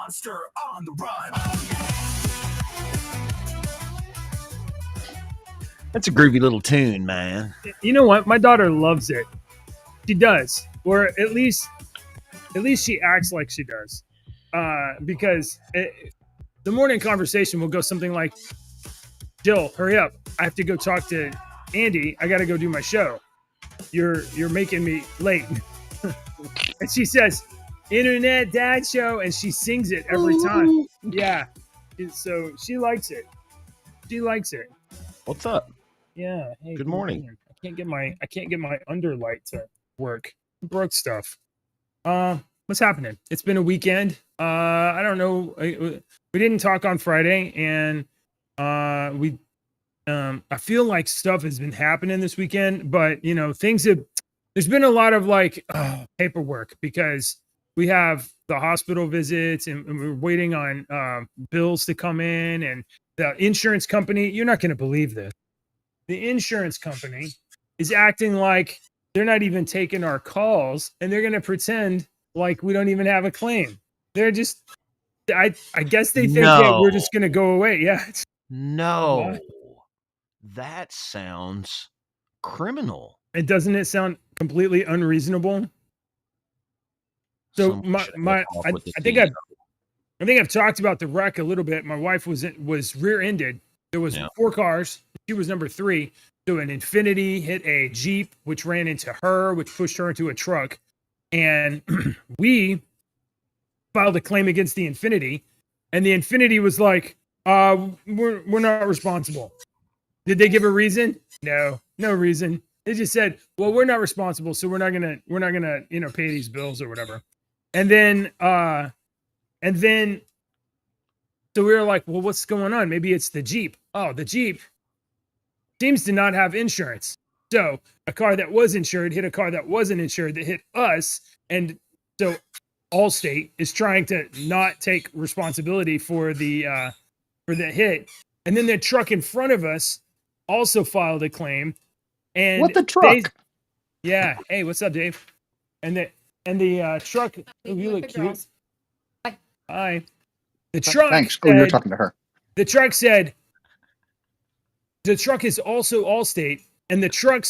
monster on the run. That's a groovy little tune, man. You know what? My daughter loves it. She does, or at least she acts like she does. Because the morning conversation will go something like, "Jill, hurry up! I have to go talk to Andy. I got to go do my show. You're making me late." And she says, "Internet Dad Show," and she sings it every time. Yeah, so she likes it. She likes it. What's up? Yeah. Hey, Good morning. I can't get my underlight to work. Broke stuff. What's happening? It's been a weekend. I don't know. We didn't talk on Friday, and I feel like stuff has been happening this weekend, but there's been a lot of paperwork because we have the hospital visits and we're waiting on bills to come in, and the insurance company, you're not going to believe this. The insurance company is acting like they're not even taking our calls, and they're going to pretend like we don't even have a claim. They're just, I guess they think that we're just going to go away. Yeah. No, that sounds criminal. And doesn't it sound completely unreasonable? So I think I've talked about the wreck a little bit. My wife was rear-ended. There was 4 cars. She was number 3. So an Infiniti hit a Jeep, which ran into her, which pushed her into a truck. And we filed a claim against the Infiniti, and the Infiniti was like, we're not responsible. Did they give a reason? No reason. They just said, well, we're not responsible, so we're not gonna pay these bills or whatever. And then so we were like, well, what's going on? Maybe it's the Jeep. Oh, the Jeep seems to not have insurance. So a car that was insured hit a car that wasn't insured that hit us. And so Allstate is trying to not take responsibility for the hit. And then the truck in front of us also filed a claim. And what the truck? Yeah. Hey, what's up, Dave? And the truck. Oh, you look cute. Hi. The truck. Thanks. Oh, you're talking to her. The truck said. The truck is also Allstate, and the truck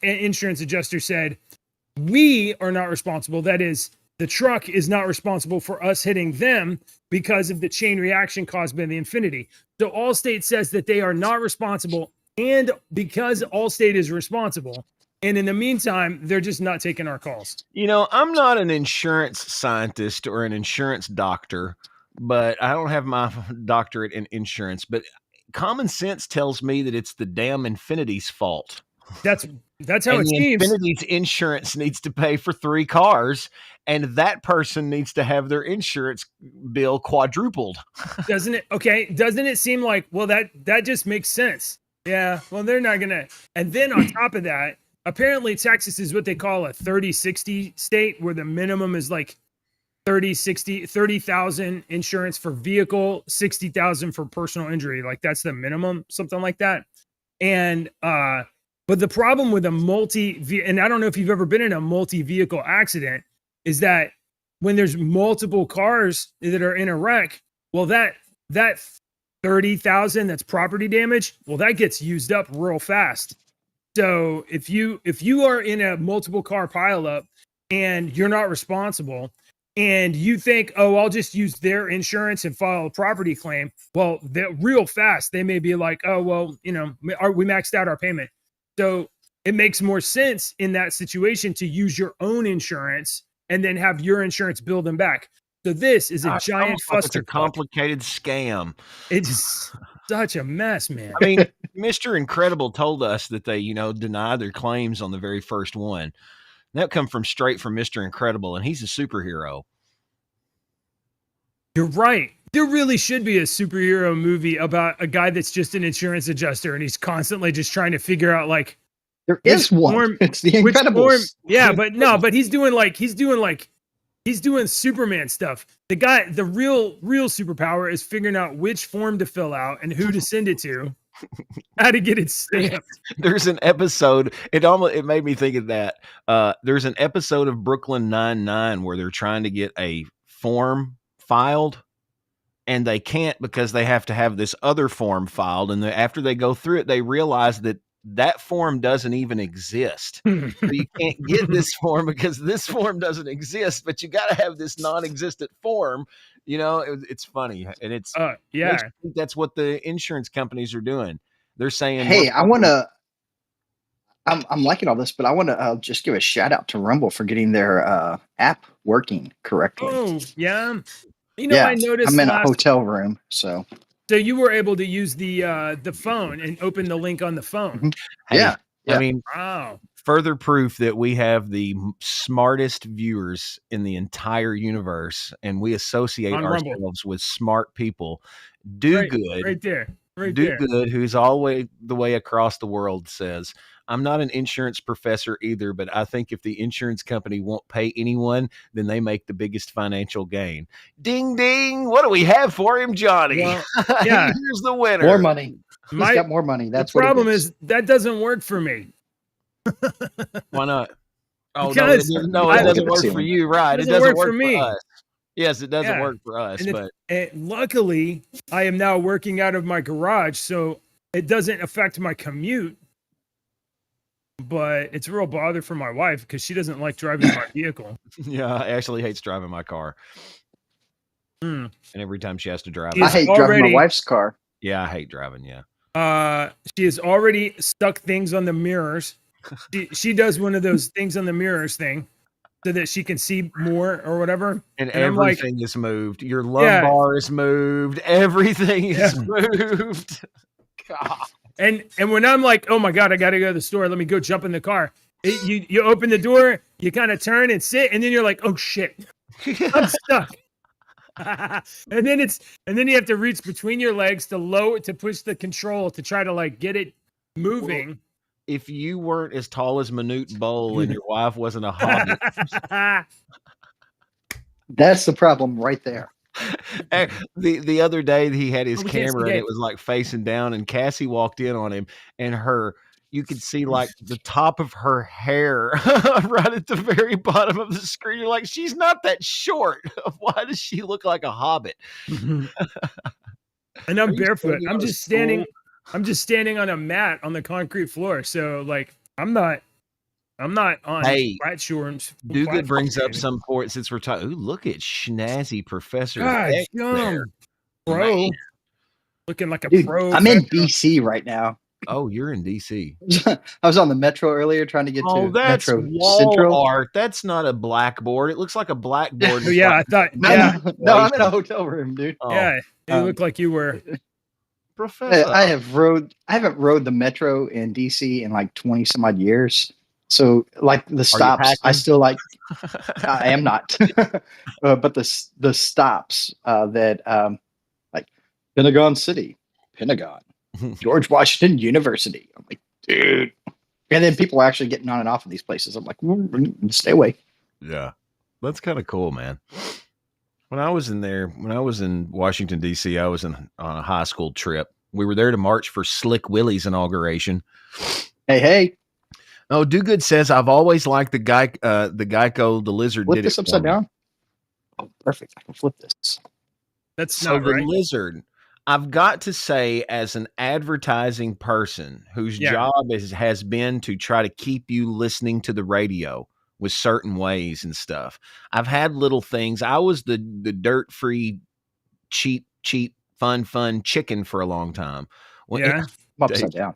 insurance adjuster said, we are not responsible. That is, the truck is not responsible for us hitting them because of the chain reaction caused by the Infiniti. So Allstate says that they are not responsible, and because Allstate is responsible, and in the meantime, they're just not taking our calls. I'm not an insurance scientist or an insurance doctor, but I don't have my doctorate in insurance, but common sense tells me that it's the damn Infiniti's fault. That's how it seems. Infiniti's insurance needs to pay for 3 cars, and that person needs to have their insurance bill quadrupled. Doesn't it? Okay. Doesn't it seem like, well, that just makes sense. Yeah. Well, they're not gonna. And then on top of that, apparently Texas is what they call a 30-60 state, where the minimum is like 30,000 insurance for vehicle, 60,000 for personal injury. Like that's the minimum, something like that. And but the problem with and I don't know if you've ever been in a multi-vehicle accident, is that when there's multiple cars that are in a wreck, well, that 30,000 that's property damage, well, that gets used up real fast. So if you are in a multiple car pileup and you're not responsible, and you think, oh, I'll just use their insurance and file a property claim, well, real fast, they may be like, oh, well, we maxed out our payment. So it makes more sense in that situation to use your own insurance and then have your insurance bill them back. So this is a giant fuster. It's a complicated scam. It's such a mess, man. I mean, Mr. Incredible told us that they, denied their claims on the very first one. That come straight from Mr. Incredible, and he's a superhero. You're right. There really should be a superhero movie about a guy that's just an insurance adjuster, and he's constantly just trying to figure out there is one. It's the Incredibles. Yeah, but he's doing Superman stuff. The guy, the real superpower is figuring out which form to fill out and who to send it to. How to get it stamped. There's an episode. It made me think of that. There's an episode of Brooklyn Nine-Nine where they're trying to get a form filed, and they can't because they have to have this other form filed. And after they go through it, they realize that form doesn't even exist. So you can't get this form because this form doesn't exist, but you got to have this non-existent form. You know, it's funny. And it's, yeah, I think that's what the insurance companies are doing. They're saying, hey, I'm liking all this, but I want to just give a shout out to Rumble for getting their app working correctly. Oh, yeah. You know, I noticed I'm in a hotel room, so you were able to use the phone and open the link on the phone. Mm-hmm. Hey, I mean, wow. Further proof that we have the smartest viewers in the entire universe, and we associate ourselves with smart people. Do good. Right there. Good, who's always the way across the world, says, I'm not an insurance professor either, but I think if the insurance company won't pay anyone, then they make the biggest financial gain. Ding, ding. What do we have for him, Johnny? Well, yeah. Here's the winner. More money. He's got more money. That's the problem is that doesn't work for me. Why not? Oh, because it doesn't work for you, right? It doesn't work for me. Us. Yes, it doesn't work for us. And luckily, I am now working out of my garage, so it doesn't affect my commute. But it's a real bother for my wife because she doesn't like driving my vehicle. Yeah, Ashley hates driving my car. And every time she has to drive, I hate driving my wife's car. Yeah, I hate driving. Yeah. She has already stuck things on the mirrors. She does one of those things on the mirrors thing so that she can see more or whatever. And everything is moved. Your lumbar is moved. Everything is moved. God. And when I'm like, oh my God, I got to go to the store. Let me go jump in the car. You open the door, you kind of turn and sit, and then you're like, oh shit, I'm stuck. and then you have to reach between your legs to push the control to try to like get it moving. Well, if you weren't as tall as Manute Bowl and your wife wasn't a hobbit, that's the problem right there. The other day he had his camera and it was like facing down, and Cassie walked in on him, and you could see like the top of her hair right at the very bottom of the screen. You're like, she's not that short. Why does she look like a hobbit? And I'm barefoot. I'm just standing on a mat on the concrete floor. So like I'm not on flat shores. Do Good brings up some point since we're talking. Ooh, look at Schnazzy Professor. God, pro. Man. Looking like a pro. I'm in DC right now. Oh, you're in DC. I was on the Metro earlier trying to get to that's Metro wall Central. Art. That's not a blackboard. It looks like a blackboard. Yeah, I thought. No, I'm in a hotel room, dude. Oh. Yeah, it looked like you were. Professor. I haven't rode the Metro in DC in like 20 some odd years. So like the stops, I still like. I am not, but the stops that like Pentagon City, Pentagon, George Washington University. I'm like, dude, and then people are actually getting on and off of these places. I'm like, stay away. Yeah, that's kind of cool, man. When I was in Washington D.C., I was on a high school trip. We were there to march for Slick Willie's inauguration. Hey. Oh, Do Good says, I've always liked the Geico, the lizard. Flip this upside down. Oh, perfect. I can flip this. That's not right. The lizard, I've got to say, as an advertising person whose job has been to try to keep you listening to the radio with certain ways and stuff, I've had little things. I was the dirt-free, cheap, fun chicken for a long time. I'm upside down.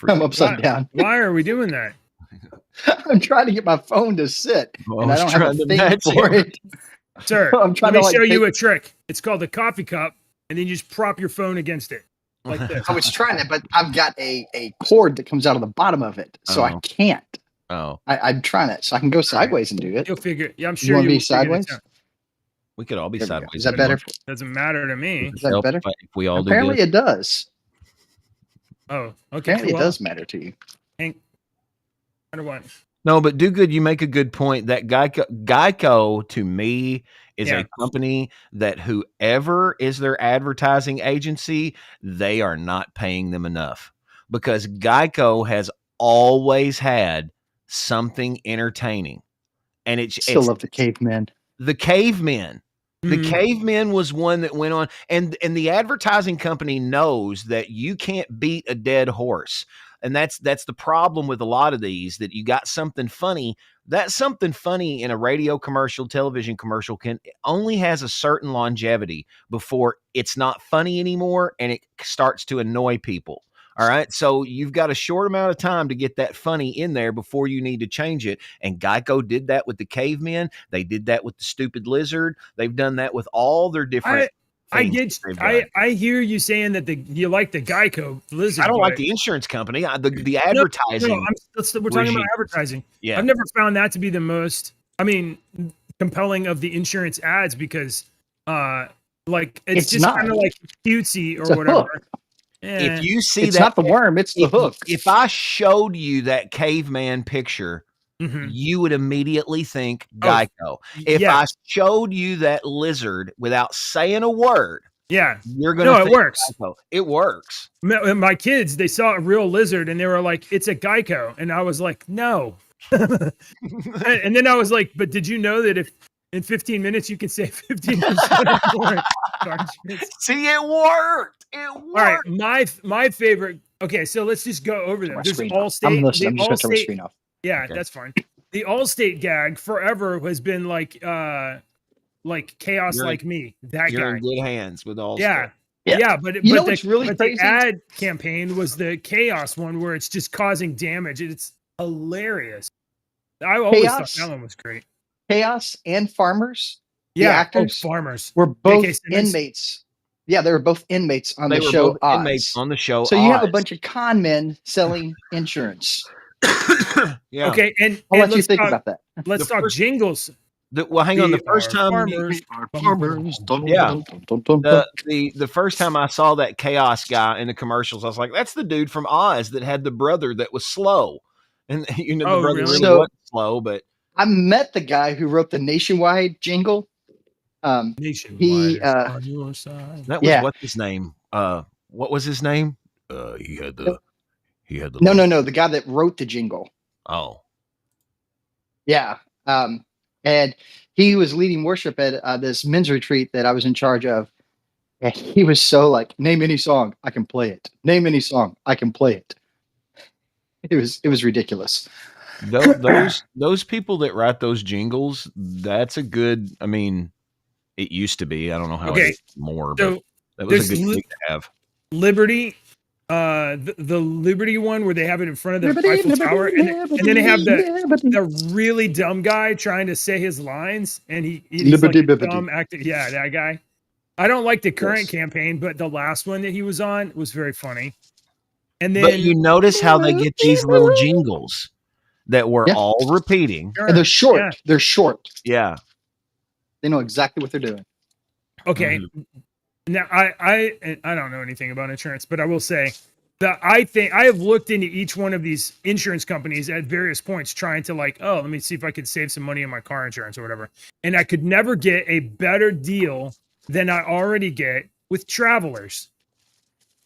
I'm upside down. Why are we doing that? I'm trying to get my phone to sit, and I don't have a thing for it. Sir, let me show you a trick. It's called a coffee cup, and then you just prop your phone against it. Like this. I was trying it, but I've got a cord that comes out of the bottom of it, so I can't. Oh. I'm trying it, so I can go sideways and do it. You'll figure. Yeah, I'm sure you want to be sideways. We could all be sideways. Is that better? Doesn't matter to me. Is that better? If we all Apparently it does. Oh, okay. Apparently it does matter to you. Hank, what? No, but Do Good, you make a good point. That Geico to me is a company that whoever is their advertising agency, they are not paying them enough, because Geico has always had something entertaining, and it's love the cavemen. The cavemen. The Cavemen was one that went on, and the advertising company knows that you can't beat a dead horse. And that's the problem with a lot of these, that you got something funny. That something funny in a radio commercial, television commercial only has a certain longevity before it's not funny anymore and it starts to annoy people. All right. So you've got a short amount of time to get that funny in there before you need to change it. And Geico did that with the Cavemen. They did that with the stupid lizard. They've done that with all their different. I hear you saying that you like the Geico lizard. I don't like the insurance company. The advertising. We're talking about advertising. Yeah. I've never found that to be the most, compelling of the insurance ads because, it's just kind of like cutesy or whatever. If you see it's not the worm, it's the hook. If I showed you that caveman picture, you would immediately think Geico. If I showed you that lizard without saying a word, you're going to think it works. Geico. It works. My kids, they saw a real lizard and they were like, it's a Geico. And I was like, no. And then I was like, but did you know that if in 15 minutes you can save 15% more? See, it worked. It worked. All right, my favorite. Okay, so let's just go over them. There's Allstate. I'm just going to turn my screen off. Yeah, that's fine. The Allstate gag forever has been like chaos, like me. That you're guy. In good hands with Allstate. Yeah, but what's really crazy? The ad campaign was the chaos one where it's just causing damage. It's hilarious. I always thought that one was great. Chaos and Farmers. The actors Farmers were both inmates. Yeah, they were both inmates on the show. Inmates on the show. So you have a bunch of con men selling insurance. Yeah. Okay, and I'll let you think about that. Let's talk jingles. Hang on. The first time, farmers. The first time I saw that chaos guy in the commercials, I was like, "That's the dude from Oz that had the brother that was slow." And the brother really wasn't slow, but I met the guy who wrote the Nationwide jingle. Nationwide on your side. That was what's his name? What was his name? He had the No, the guy that wrote the jingle. Oh. Yeah. And he was leading worship at this men's retreat that I was in charge of. And he was so like, name any song, I can play it. Name any song, I can play it. It was ridiculous. Those people that write those jingles, that's a good, it used to be. I don't know how it is more, but that was a good thing to have. Liberty, the Liberty one where they have it in front of the Eiffel Tower, and then they have the really dumb guy trying to say his lines, and he's like a dumb actor. Yeah, that guy. I don't like the current campaign, but the last one that he was on was very funny. And then, but you notice how they get these little jingles that we're all repeating. And they're short. Yeah. They're short. Yeah. They know exactly what they're doing. Okay. Now I don't know anything about insurance, but I will say that I think I have looked into each one of these insurance companies at various points trying to let me see if I could save some money on my car insurance or whatever. And I could never get a better deal than I already get with Travelers.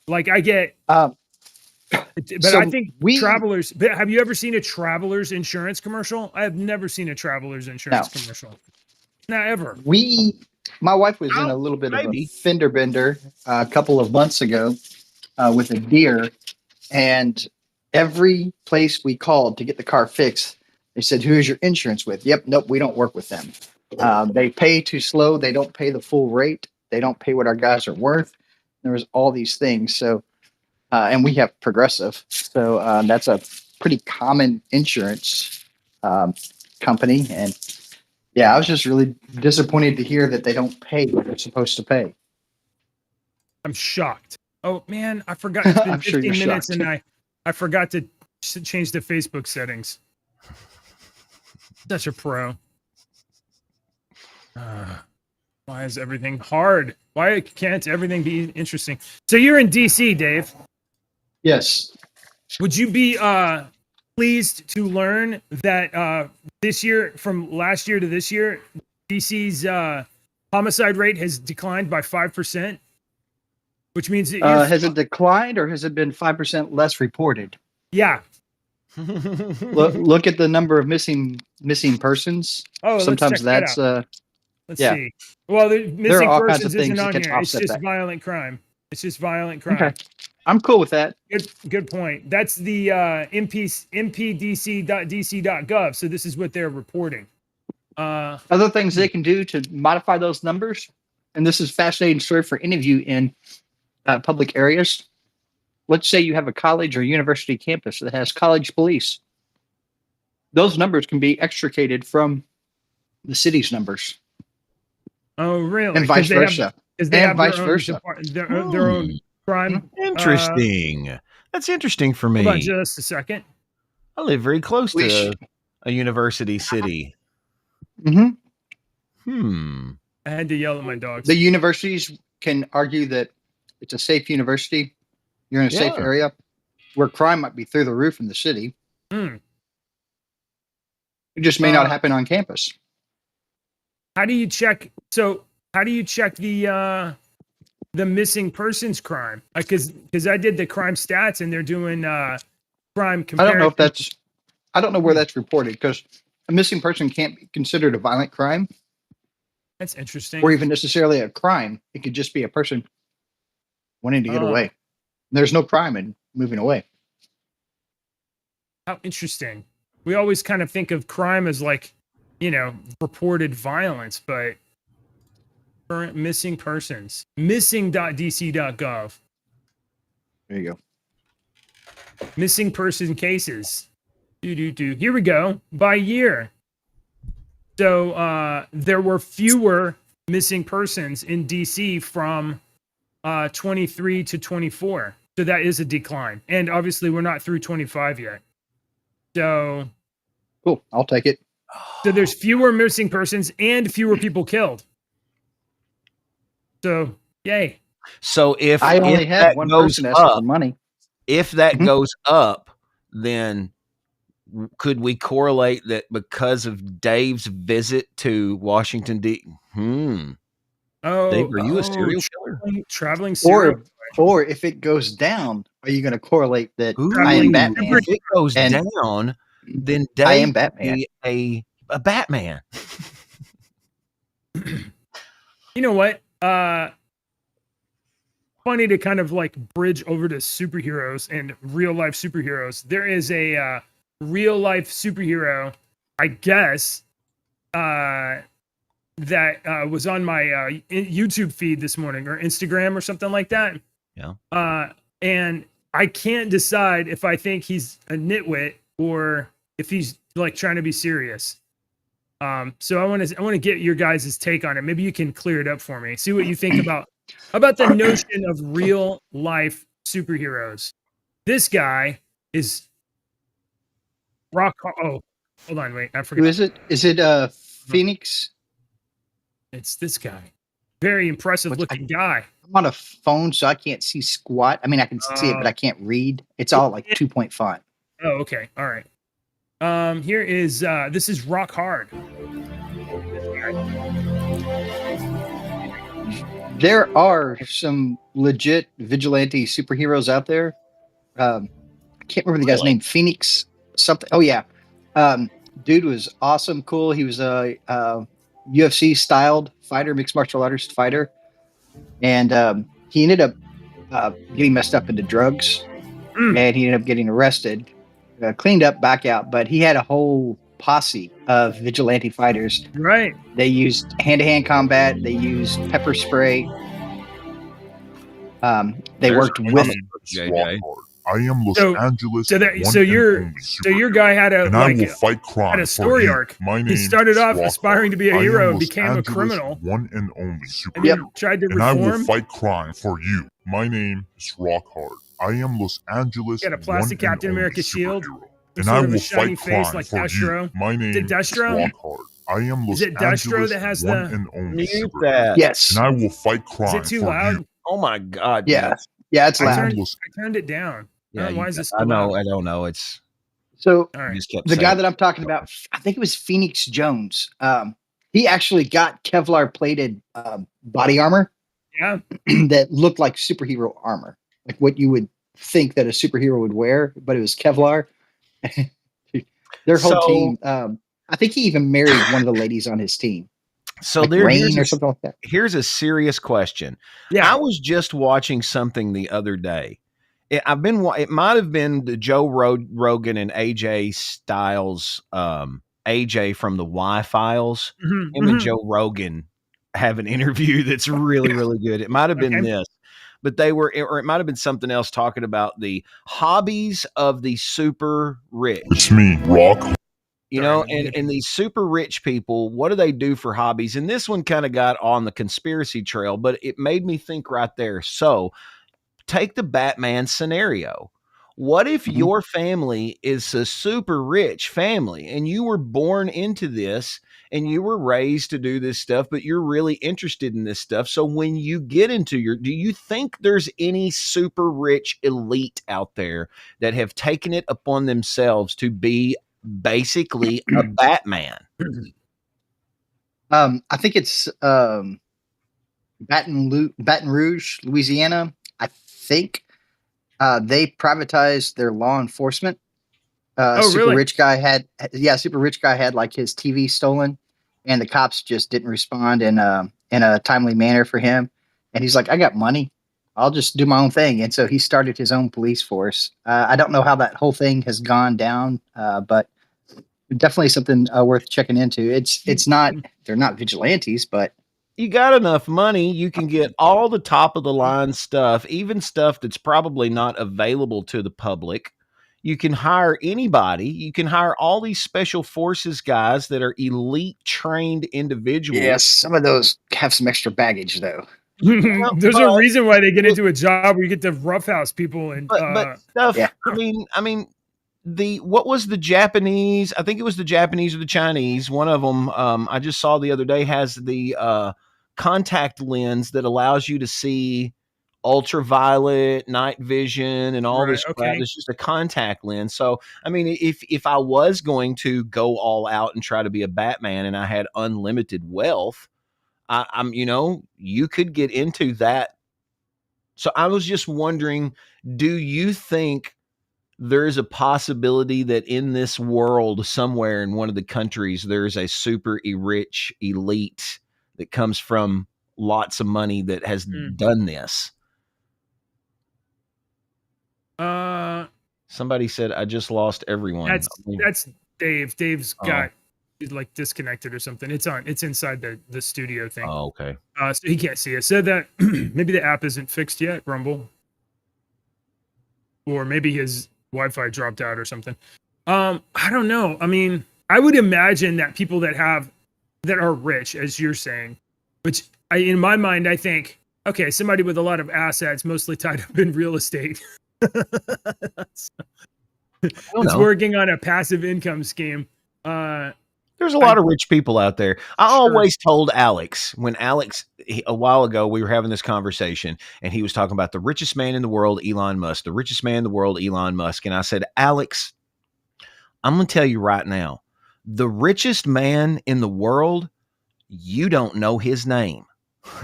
Like I get but I think Travelers. Have you ever seen a Travelers insurance commercial? I have never seen a Travelers insurance commercial. Not ever. My wife was in a little bit of a fender bender a couple of months ago with a deer, and every place we called to get the car fixed, they said, "Who's your insurance with?" Yep, nope, we don't work with them. They pay too slow. They don't pay the full rate. They don't pay what our guys are worth. There was all these things. So. And we have Progressive, so that's a pretty common insurance company. And I was just really disappointed to hear that they don't pay what they're supposed to pay. I'm shocked. Oh man, I forgot. It's been 15 minutes, and I forgot to change the Facebook settings. Such a pro. Why is everything hard? Why can't everything be interesting? So you're in DC, Dave. Yes. Would you be pleased to learn that this year, from last year to this year, DC's homicide rate has declined by 5%? Which means has it declined or has it been 5% less reported? Yeah. Look at the number of missing persons. Oh, sometimes that's Let's see. Well, the there missing are all kinds of persons isn't things that on can here. It's offset just that. violent crime. It's just violent crime. Okay. I'm cool with that. Good point. That's the mpdc.dc.gov. So this is what they're reporting. Other things they can do to modify those numbers, and this is a fascinating story for any of you in public areas. Let's say you have a college or university campus that has college police. Those numbers can be extricated from the city's numbers. Oh, really? And vice versa. Because they have vice their own versa. their own crime. Interesting. That's interesting for me. Hold on just a second. I live very close to a university city. Mm-hmm. I had to yell at my dogs. The universities can argue that it's a safe university. You're in a safe area where crime might be through the roof in the city. It just may not happen on campus. How do you check? So how do you check the missing persons crime? Because I did the crime stats and they're doing crime comparison. I don't know where that's reported, because a missing person can't be considered a violent crime. That's interesting. Or even necessarily a crime. It could just be a person wanting to get away. There's no crime in moving away. How interesting. We always kind of think of crime as like, reported violence, but current missing persons, missing.dc.gov. There you go. Missing person cases. Here we go. By year. So there were fewer missing persons in DC from 23 to 24. So that is a decline. And obviously we're not through 25 yet. So cool. I'll take it. So there's fewer missing persons and fewer people killed. So yay. So if I only had one person asking for money. If that goes up, then could we correlate that because of Dave's visit to Washington D.C.? Dave, are you a serial killer? Traveling serial or if it goes down, are you going to correlate that I am Batman? If it goes down, then Dave I am Batman. A Batman. You know what? Funny to kind of like bridge over to superheroes and real life superheroes. There is a real life superhero, I guess, that was on my YouTube feed this morning, or Instagram or something like that. Yeah. And I can't decide if I think he's a nitwit or if he's like trying to be serious. So I want to get your guys' take on it. Maybe you can clear it up for me. See what you think about the notion of real life superheroes. This guy is Rock. Oh, hold on, wait, I forgot. Who is it? Is it Phoenix? It's this guy. Very impressive looking guy. I'm on a phone, so I can't see squat. I mean, I can see it, but I can't read. It's all like 2.5. Oh, okay. All right. Here is this is Rock Hard. There are some legit vigilante superheroes out there. I can't remember the guy's name. Phoenix something. Oh yeah. Dude was awesome, cool. He was a UFC styled fighter, mixed martial artist fighter, and he ended up getting messed up into drugs, and he ended up getting arrested, cleaned up, back out. But he had a whole posse of vigilante fighters. Right. They used hand-to-hand combat. They used pepper spray. They worked with JJ. I am Los Angeles. So your guy had a I will fight crime. Had a story arc. My name he started off Rock aspiring to be a Hard. hero, and became a criminal, one and only superhero. and then tried to and I will reform. fight crime for you. My name is Rock Hard. I am Los Angeles. He had a plastic one Captain and America only shield, superhero. and And I sort of will a shiny fight crime face like for Destro. you. My name Is it Destro? is Rock Hard. I am Los Is it Destro Angeles that has one the- and only Mute superhero. that. yes. And I will fight Is crime it too for loud? you. Oh my God. Yeah. dude. Yeah, it's I loud. turned it down. Yeah. Why is this I so know. loud? I don't know. It's So All right. just kept the saying guy it. that I'm talking about, I think it was Phoenix Jones. He actually got Kevlar plated body armor Yeah. that looked like superhero armor, like what you would think that a superhero would wear, but it was Kevlar. Their whole So- team. I think he even married one of the ladies on his team. So like rain or something like that. Here's a serious question. Yeah. I was just watching something the other day. It might have been the Joe Rogan and AJ Styles, AJ from the Y Files. Him and Joe Rogan have an interview that's really, really good. It might have been this, but or it might have been something else talking about the hobbies of the super rich. It's me, Rock. You know, and these super rich people, what do they do for hobbies? And this one kind of got on the conspiracy trail, but it made me think right there. So take the Batman scenario. What if your family is a super rich family and you were born into this and you were raised to do this stuff, but you're really interested in this stuff? So when you get into do you think there's any super rich elite out there that have taken it upon themselves to be basically a Batman? I think it's Baton Rouge, Louisiana. I think they privatized their law enforcement. Super rich guy had like his TV stolen, and the cops just didn't respond in a timely manner for him. And he's like, I got money, I'll just do my own thing. And so he started his own police force. I don't know how that whole thing has gone down, but definitely something worth checking into. It's not, they're not vigilantes, but you got enough money, you can get all the top of the line stuff, even stuff that's probably not available to the public. You can hire anybody. You can hire all these special forces guys that are elite trained individuals. Yes, some of those have some extra baggage, though. There's a reason why they get into a job where you get to roughhouse people and but stuff. Yeah. I mean, what was the Japanese? I think it was the Japanese or the Chinese. One of them, I just saw the other day, has the contact lens that allows you to see ultraviolet, night vision, and all this crap. It's just a contact lens. So, I mean, if I was going to go all out and try to be a Batman and I had unlimited wealth, I'm you could get into that. So I was just wondering, do you think there's a possibility that in this world, somewhere in one of the countries, there's a super rich elite that comes from lots of money that has done this? Somebody said, I just lost everyone. That's Dave. Dave's got like disconnected or something. It's inside the studio thing. Oh, okay. So he can't see us. Said that maybe the app isn't fixed yet, Rumble. Or maybe his Wi-Fi dropped out or something. I don't know. I mean, I would imagine that people that are rich, as you're saying, which in my mind, I think, okay, somebody with a lot of assets, mostly tied up in real estate. It's working on a passive income scheme. There's a lot of rich people out there. I always told Alex, a while ago, we were having this conversation and he was talking about the richest man in the world, Elon Musk, the richest man in the world, Elon Musk. And I said, Alex, I'm going to tell you right now, the richest man in the world, you don't know his name.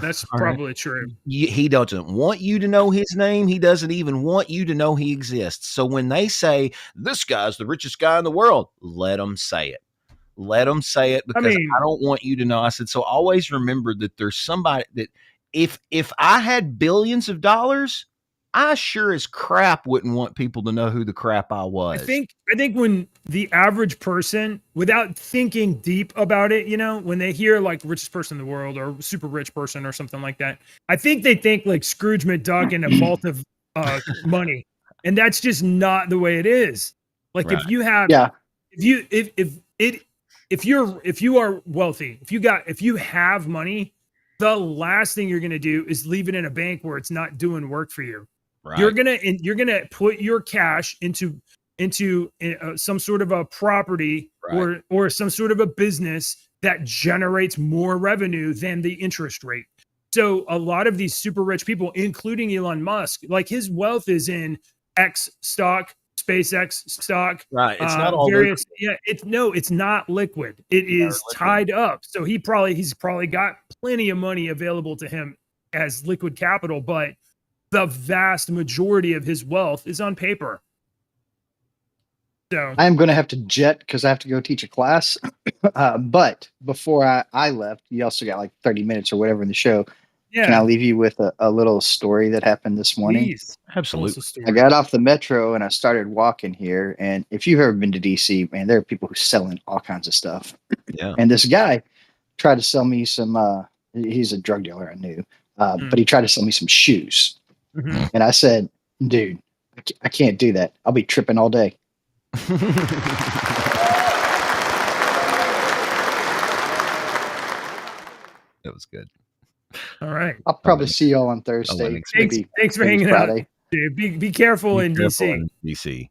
That's probably true. He doesn't want you to know his name. He doesn't even want you to know he exists. So when they say this guy's the richest guy in the world, let them say it. Let them say it, because I don't want you to know. I said, so always remember that there's somebody that if I had billions of dollars, I sure as crap wouldn't want people to know who the crap I was. I think when the average person, without thinking deep about it, when they hear like richest person in the world or super rich person or something like that, I think they think like Scrooge McDuck in a vault of money. And that's just not the way it is. Like if you have, if you are wealthy, if you have money, the last thing you're going to do is leave it in a bank where it's not doing work for you. Right. You're gonna put your cash into some sort of a property or some sort of a business that generates more revenue than the interest rate. So a lot of these super rich people, including Elon Musk, like his wealth is in X stock, SpaceX stock. Right. It's not all various. Yeah. It's not liquid. It is tied up. So he's probably got plenty of money available to him as liquid capital, but the vast majority of his wealth is on paper. So I am going to have to jet because I have to go teach a class. But before I left, you also got like 30 minutes or whatever in the show. Can I yeah, leave you with a little story that happened this morning? please tell us a Absolutely. story. I got off the metro and I started walking here. And if you've ever been to DC, man, there are people who selling all kinds of stuff. Yeah. And this guy tried to sell me some, he's a drug dealer, I knew, but he tried to sell me some shoes. Mhm. And I said, dude, I can't do that. I'll be tripping all day. That was good. All right. I'll probably see y'all on Thursday. Thanks- Thanks for maybe hanging Friday. out. Dude, be careful in Be DC. careful in DC.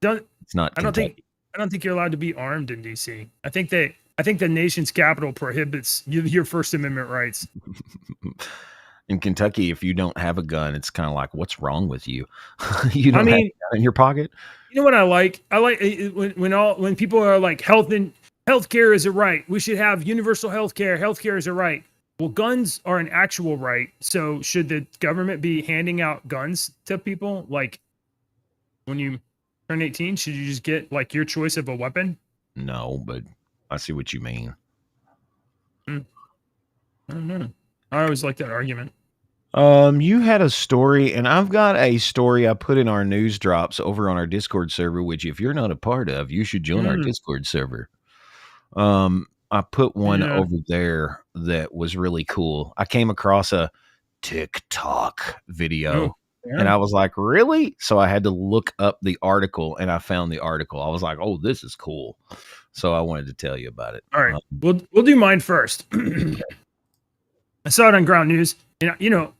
Don't It's not. I don't think you're allowed to be armed in DC. I think the nation's capital prohibits your First Amendment rights. In Kentucky, if you don't have a gun, it's kind of like, what's wrong with you? You don't I have mean, a gun in your pocket. you know what I like? I like when people are like healthcare is a right. We should have universal healthcare. Healthcare is a right. Well, guns are an actual right. So should the government be handing out guns to people? Like when you turn 18, should you just get like your choice of a weapon? No, but I see what you mean. I don't know. I always like that argument. You had a story, and I've got a story I put in our news drops over on our Discord server, which if you're not a part of, you should join our Discord server. I put one over there that was really cool. I came across a TikTok video and I was like, really? So I had to look up the article and I found the article. I was like, oh, this is cool. So I wanted to tell you about it. All right. We'll do mine first. I saw it on Ground News. You know,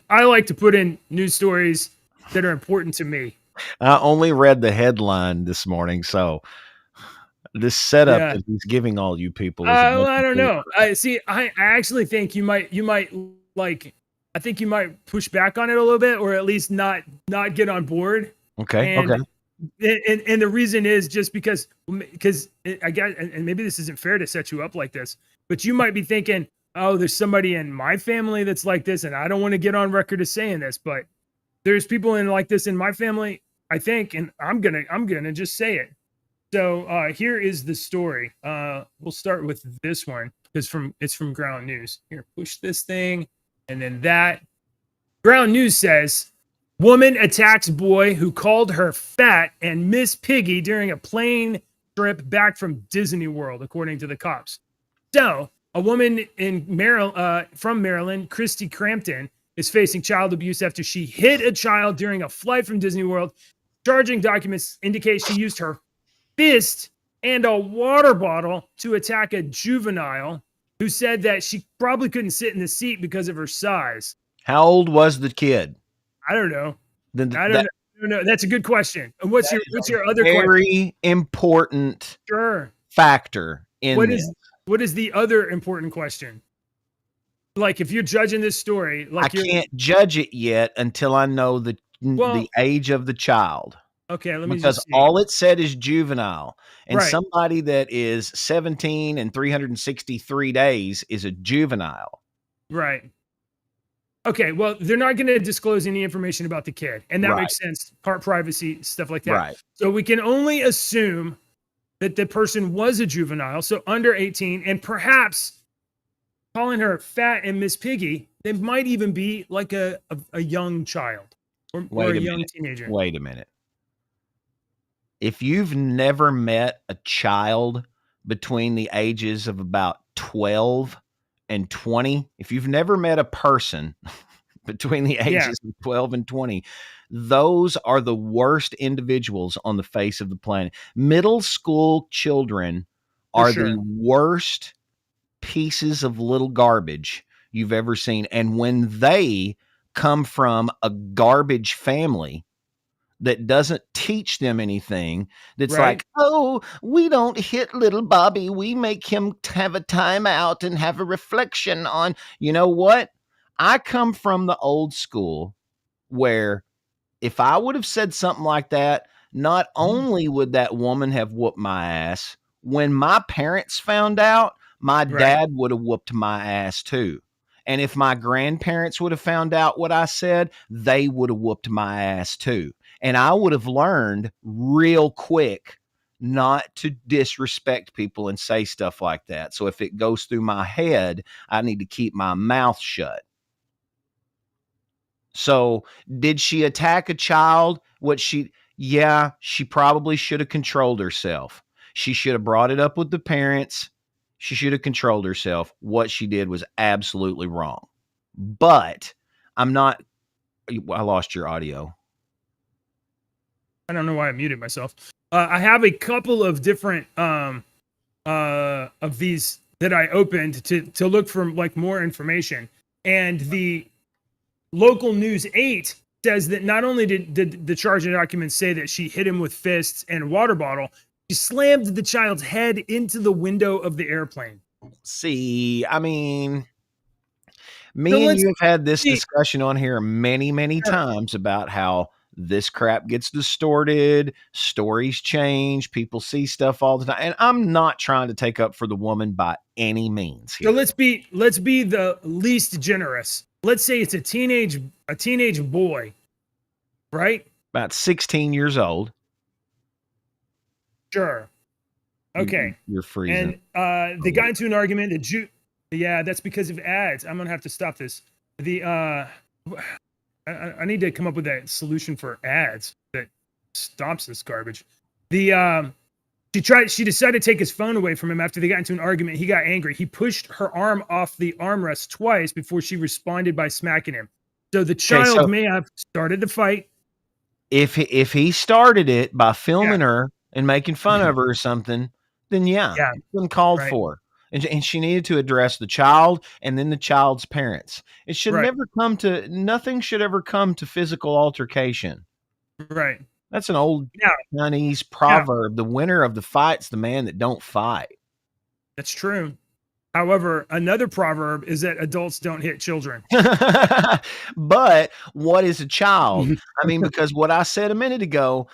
I like to put in news stories that are important to me. I only read the headline this morning, so this setup that he's giving all you people is I don't know. I actually think you might like. I think you might push back on it a little bit, or at least not get on board. Okay. And, okay. And the reason is just because I guess, and maybe this isn't fair to set you up like this, but you might be thinking, oh, there's somebody in my family that's like this, and I don't want to get on record as saying this, but there's people like this in my family, I think, and I'm gonna just say it. So here is the story. We'll start with this one because it's from Ground News. Here, push this thing, and then that. Ground News says, woman attacks boy who called her fat and Miss Piggy during a plane trip back from Disney World, according to the cops. So a woman from Maryland, Christy Crampton, is facing child abuse after she hit a child during a flight from Disney World. Charging documents indicate she used her fist and a water bottle to attack a juvenile who said that she probably couldn't sit in the seat because of her size. How old was the kid? I don't know. I don't know. That's a good question. And what's your other very question? important factor in this. What is the other important question? Like if you're judging this story, like I can't judge it yet until I know the age of the child. Okay, let me because just see. all it said is juvenile, and Right. somebody that is 17 and 363 days is a juvenile. Right. Okay, well, they're not going to disclose any information about the kid, and that makes sense. Part privacy, stuff like that. Right. So we can only assume that the person was a juvenile, so under 18, and perhaps calling her fat and Miss Piggy, they might even be like a young child or a young teenager. Wait a minute. If you've never met a child between the ages of about 12 and 20, if you've never met a person between the ages of 12 and 20, those are the worst individuals on the face of the planet. Middle school children are the worst pieces of little garbage you've ever seen. And when they come from a garbage family that doesn't teach them anything, that's like, oh, we don't hit little Bobby. We make him have a timeout and have a reflection on, you know what? I come from the old school where if I would have said something like that, not only would that woman have whooped my ass, when my parents found out, my dad would have whooped my ass too. And if my grandparents would have found out what I said, they would have whooped my ass too. And I would have learned real quick not to disrespect people and say stuff like that. So if it goes through my head, I need to keep my mouth shut. So did she attack a child? Yeah, she probably should have controlled herself. She should have brought it up with the parents. She should have controlled herself. What she did was absolutely wrong. But I lost your audio. I don't know why I muted myself. I have a couple of different of these that I opened to look for like more information. And the local news 8 says that not only did the charging documents say that she hit him with fists and a water bottle, she slammed the child's head into the window of the airplane. See, I mean, me and you have had this discussion on here many, many times about how this crap gets distorted, stories change, people see stuff all the time. And I'm not trying to take up for the woman by any means here. So let's be the least generous. Let's say it's a teenage boy, right? About 16 years old. Sure. Okay. You're freezing. And they got into an argument. Yeah, that's because of ads. I'm gonna have to stop this. I need to come up with a solution for ads that stops this garbage. She decided to take his phone away from him after they got into an argument. He got angry. He pushed her arm off the armrest twice before she responded by smacking him. So the child may have started the fight. If he started it by filming her and making fun of her or something, then it's been called for. And she needed to address the child and then the child's parents. It should never come to, nothing should ever come to physical altercation. Right. That's an old Chinese proverb. Yeah. The winner of the fight's the man that don't fight. That's true. However, another proverb is that adults don't hit children. But what is a child? I mean, because what I said a minute ago,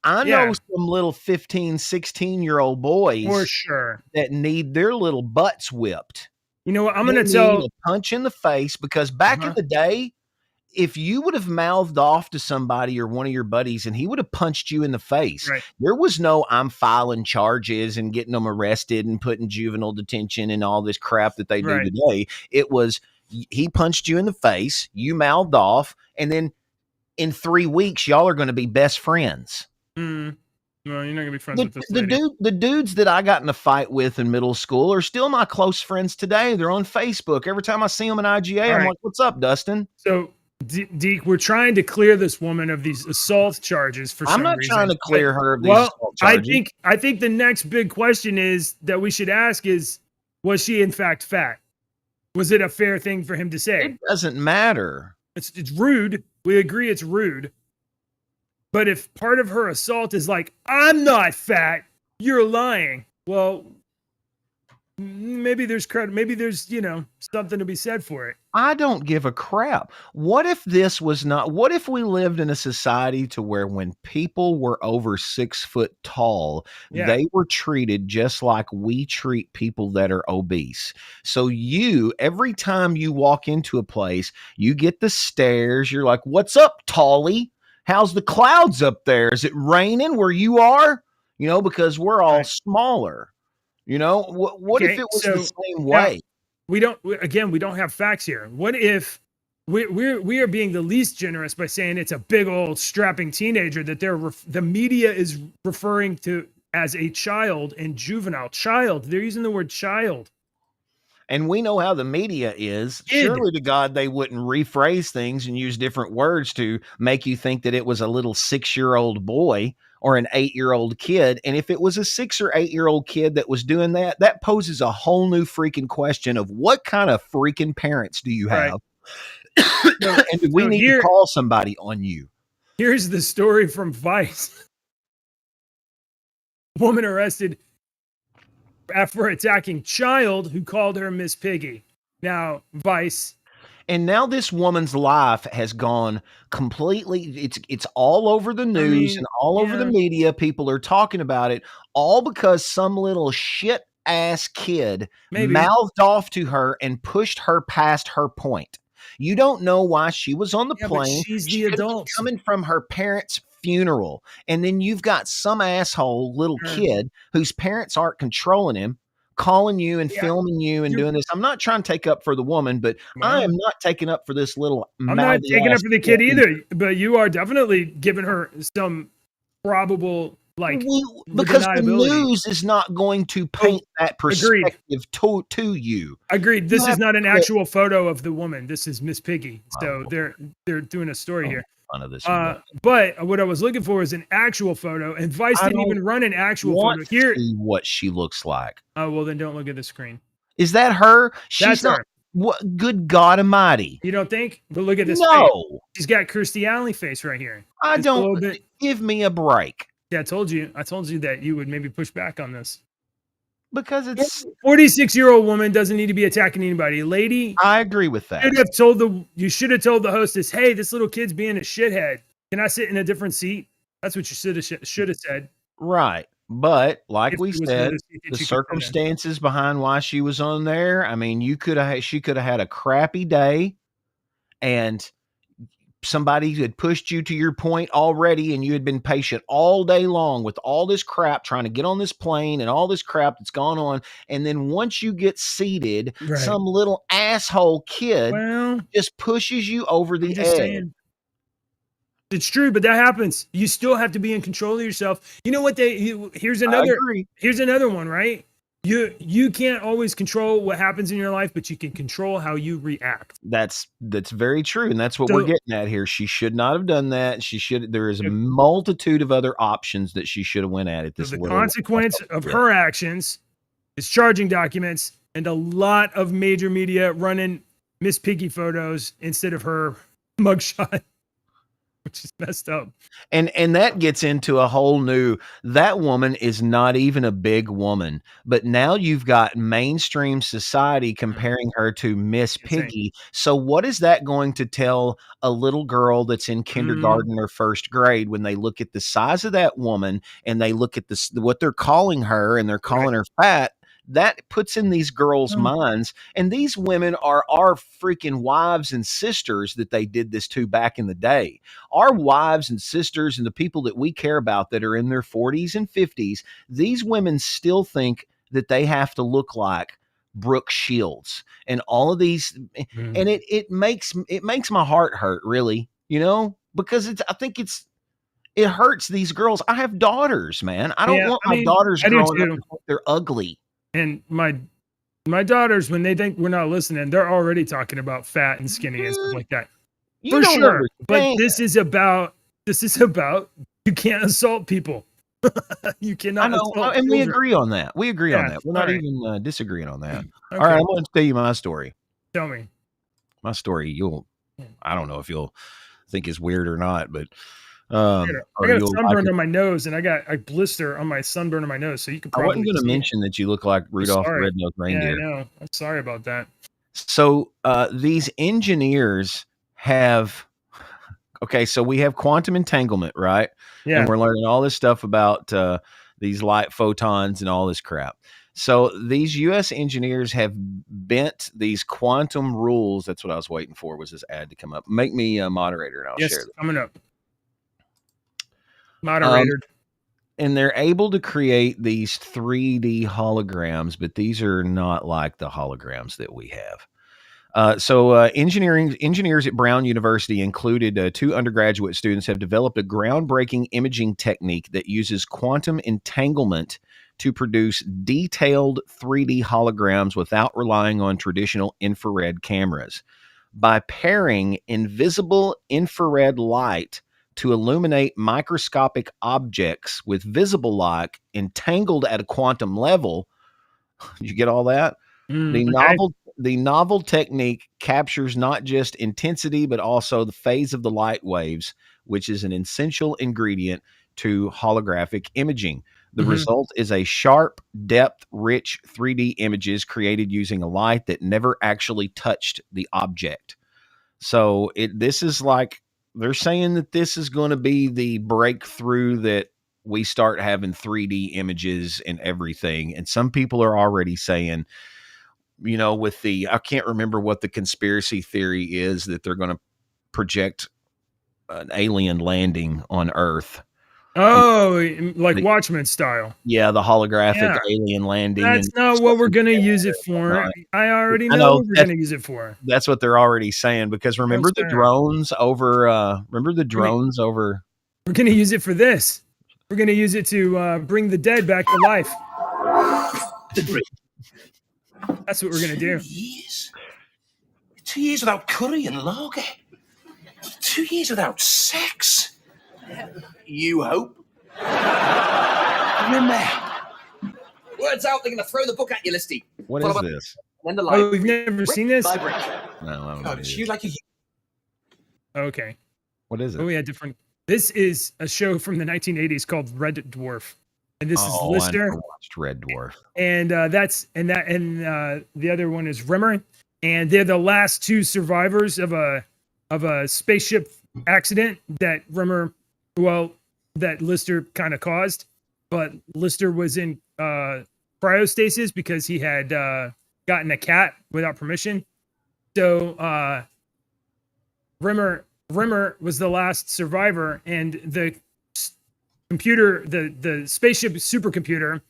I know some little 15, 16-year-old boys for sure that need their little butts whipped. You know what? I'm going to tell a punch in the face, because back in the day, if you would have mouthed off to somebody or one of your buddies and he would have punched you in the face, there was no I'm filing charges and getting them arrested and put in juvenile detention and all this crap that they do today. It was he punched you in the face, you mouthed off, and then in 3 weeks, y'all are going to be best friends. Mm. Well, you're not gonna be friends with this lady. The dudes that I got in a fight with in middle school are still my close friends today. They're on Facebook. Every time I see them in IGA, I'm like, "What's up, Dustin?" So, Deke, we're trying to clear this woman of these assault charges for some reason. I'm not trying to clear her of these assault charges. I think the next big question is that we should ask is, was she in fact fat? Was it a fair thing for him to say? It doesn't matter. It's rude. We agree it's rude. But if part of her assault is like, I'm not fat, you're lying. Well, maybe there's credit. Maybe there's, something to be said for it. I don't give a crap. What if what if we lived in a society to where when people were over 6 foot tall, they were treated just like we treat people that are obese. So every time you walk into a place, you get the stares. You're like, what's up, tallie? How's the clouds up there? Is it raining where you are? Because we're all smaller. What if it was the same way? We don't have facts here. What if we are being the least generous by saying it's a big old strapping teenager that the media is referring to as a child and juvenile child. They're using the word child. And we know how the media is. Surely to God, they wouldn't rephrase things and use different words to make you think that it was a little 6-year-old boy or an 8-year-old kid. And if it was a 6 or 8-year-old kid that was doing that, that poses a whole new freaking question of what kind of freaking parents do you have? Right. And do we need to call somebody on you? Here's the story from Vice. Woman arrested after attacking child who called her Miss Piggy. Now, Vice. And now this woman's life has gone completely, it's all over the news and all over the media. People are talking about it, all because some little shit ass kid mouthed off to her and pushed her past her point. You don't know why she was on the plane. She's the adult coming from her parents' funeral. And then you've got some asshole little kid whose parents aren't controlling him, calling you and filming you and doing this. I'm not trying to take up for the woman, but I am not taking up for this little. I'm not taking up for the kid either, but you are definitely giving her some probable because the news is not going to paint that perspective to you. Agreed. This is not an actual photo of the woman. This is Miss Piggy. So they're doing a story here. Fun of this. But what I was looking for is an actual photo, and Vice didn't even run an actual photo. Here, see what she looks like. Oh well, then don't look at the screen. Is that her? That's not. What? Good God Almighty! You don't think? But look at this. No, face. She's got Kirstie Alley face right here. I don't. Give me a break. Yeah, I told you that you would maybe push back on this. Because it's 46-year-old woman doesn't need to be attacking anybody. Lady, I agree with that. You should have told the hostess, hey, this little kid's being a shithead. Can I sit in a different seat? That's what you should have said. Right. But like we said, the circumstances behind why she was on there, I mean, she could have had a crappy day and somebody had pushed you to your point already and you had been patient all day long with all this crap trying to get on this plane and all this crap that's gone on, and then once you get seated, some little asshole kid just pushes you over the edge. It's true, but that happens. You still have to be in control of yourself. You know what here's another one, right? You can't always control what happens in your life, but you can control how you react. That's very true, and that's what we're getting at here. She should not have done that. There is a multitude of other options that she should have went at it. The consequence of her actions is charging documents and a lot of major media running Miss Piggy photos instead of her mugshot. Which is messed up. And that gets into a whole new, that woman is not even a big woman, but now you've got mainstream society comparing her to Miss Piggy. So what is that going to tell a little girl that's in kindergarten or first grade when they look at the size of that woman and they look at what they're calling her and they're calling her fat? That puts in these girls' minds, and these women are our freaking wives and sisters that they did this to back in the day. Our wives and sisters and the people that we care about that are in their 40s and 50s, these women still think that they have to look like Brooke Shields and all of these, and it makes my heart hurt, really, because I think it hurts these girls. I have daughters, man. I don't want my daughters growing up they're ugly. And my daughters, when they think we're not listening, they're already talking about fat and skinny and stuff like that. For sure. But this is about you can't assault people. You cannot. I know, and we agree on that. We agree on that. We're not even disagreeing on that. Okay. All right, I'm going to tell you my story. Tell me. My story. I don't know if you'll think is weird or not, but I got a sunburn on my nose, and I got a blister on my sunburn on my nose. So you could probably. I wasn't going to mention that you look like Rudolph the Red-Nosed Reindeer. Yeah, I know. I'm sorry about that. So these engineers have. Okay, so we have quantum entanglement, right? Yeah. And we're learning all this stuff about these light photons and all this crap. So these U.S. engineers have bent these quantum rules. That's what I was waiting for, was this ad to come up. Make me a moderator, and I'll share this. Coming up. Moderator. And they're able to create these 3D holograms, but these are not like the holograms that we have. So engineers at Brown University included 2 undergraduate students have developed a groundbreaking imaging technique that uses quantum entanglement to produce detailed 3D holograms without relying on traditional infrared cameras. By pairing invisible infrared light to illuminate microscopic objects with visible light entangled at a quantum level. Did you get all that? The novel technique captures not just intensity, but also the phase of the light waves, which is an essential ingredient to holographic imaging. The result is a sharp, depth-rich 3D images created using a light that never actually touched the object. So this is like, they're saying that this is going to be the breakthrough that we start having 3D images and everything. And some people are already saying, I can't remember what the conspiracy theory is, that they're going to project an alien landing on Earth. Oh, like Watchmen style. Yeah, the holographic alien landing. That's not what we're gonna use it for. I already know what we're gonna use it for. That's what they're already saying, because remember the drones over. We're gonna use it for this. We're gonna use it to bring the dead back to life. That's what we're gonna do. 2 years without curry and lager. 2 years without sex. You hope. Words out, they're going to throw the book at you, Listy. What is this? Oh, we've never seen this? No, I don't know. Okay. What is it? Oh, we had different. This is a show from the 1980s called Red Dwarf. And this is Lister. I watched Red Dwarf. And the other one is Rimmer. And they're the last two survivors of a spaceship accident that that Lister kind of caused. But Lister was in cryostasis because he had gotten a cat without permission. So Rimmer was the last survivor, and the computer, the spaceship supercomputer,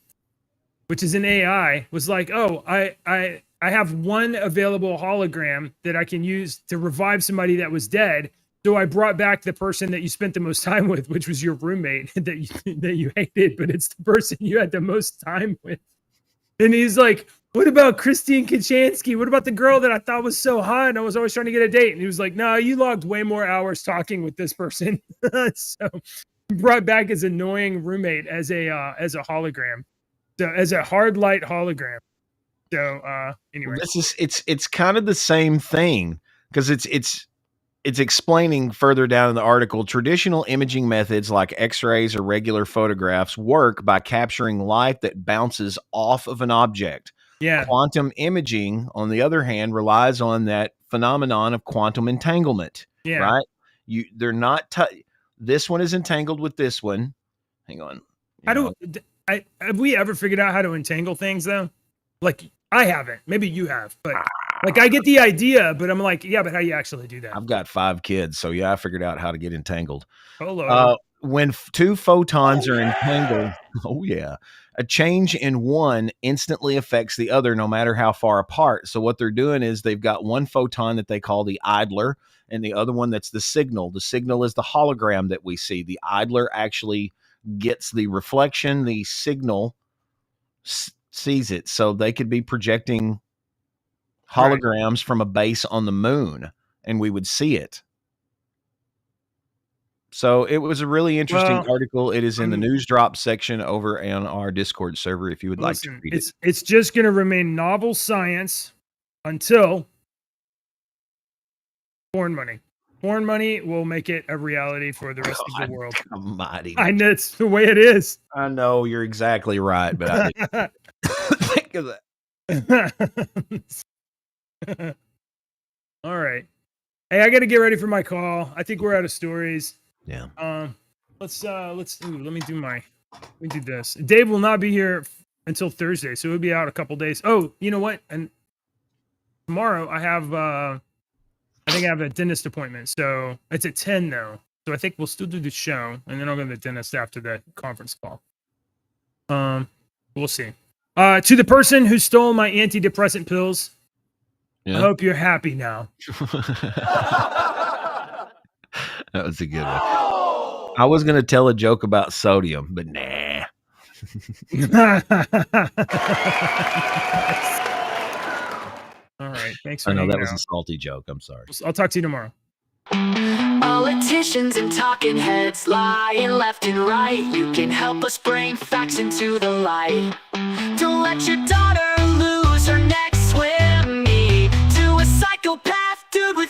which is an AI, was like, oh, I have one available hologram that I can use to revive somebody that was dead. So I brought back the person that you spent the most time with, which was your roommate that you hated, but it's the person you had the most time with. And he's like, what about Christine Kachansky? What about the girl that I thought was so hot and I was always trying to get a date? And he was like, no, you logged way more hours talking with this person. So brought back his annoying roommate as a hologram. So as a hard light hologram. So anyway. It's kind of the same thing, because it's explaining further down in the article, traditional imaging methods like x-rays or regular photographs work by capturing light that bounces off of an object. Yeah. Quantum imaging, on the other hand, relies on that phenomenon of quantum entanglement. Yeah. Right? They're not this one is entangled with this one. Hang on. Have we ever figured out how to entangle things though? Like, I haven't. Maybe you have, but like, I get the idea, but I'm like, yeah, but how do you actually do that? I've got 5 kids, so yeah, I figured out how to get entangled. Hello. When 2 photons are entangled, a change in one instantly affects the other, no matter how far apart. So what they're doing is they've got one photon that they call the idler, and the other one that's the signal. The signal is the hologram that we see. The idler actually gets the reflection. The signal sees it. So they could be projecting holograms from a base on the moon, and we would see it. So it was a really interesting article. It is in the news drop section over on our Discord server if you would like to read it. It's just going to remain novel science until porn money. Porn money will make it a reality for the rest of the world. Almighty. I know it's the way it is. I know you're exactly right, but I didn't think of that. All right. Hey, I got to get ready for my call. I think we're out of stories. Yeah. Let me do this. Dave will not be here until Thursday, so he'll be out a couple days. Oh, you know what? And tomorrow I think I have a dentist appointment. So it's at 10 though. So I think we'll still do the show, and then I'll go to the dentist after the conference call. We'll see. To the person who stole my antidepressant pills, I hope you're happy now. That was a good one. I was going to tell a joke about sodium, but nah. All right. Thanks for I know that was a salty joke. I'm sorry. I'll talk to you tomorrow. Politicians and talking heads lying left and right. You can help us bring facts into the light. Don't let your daughter lose her next with me to a psychopath dude with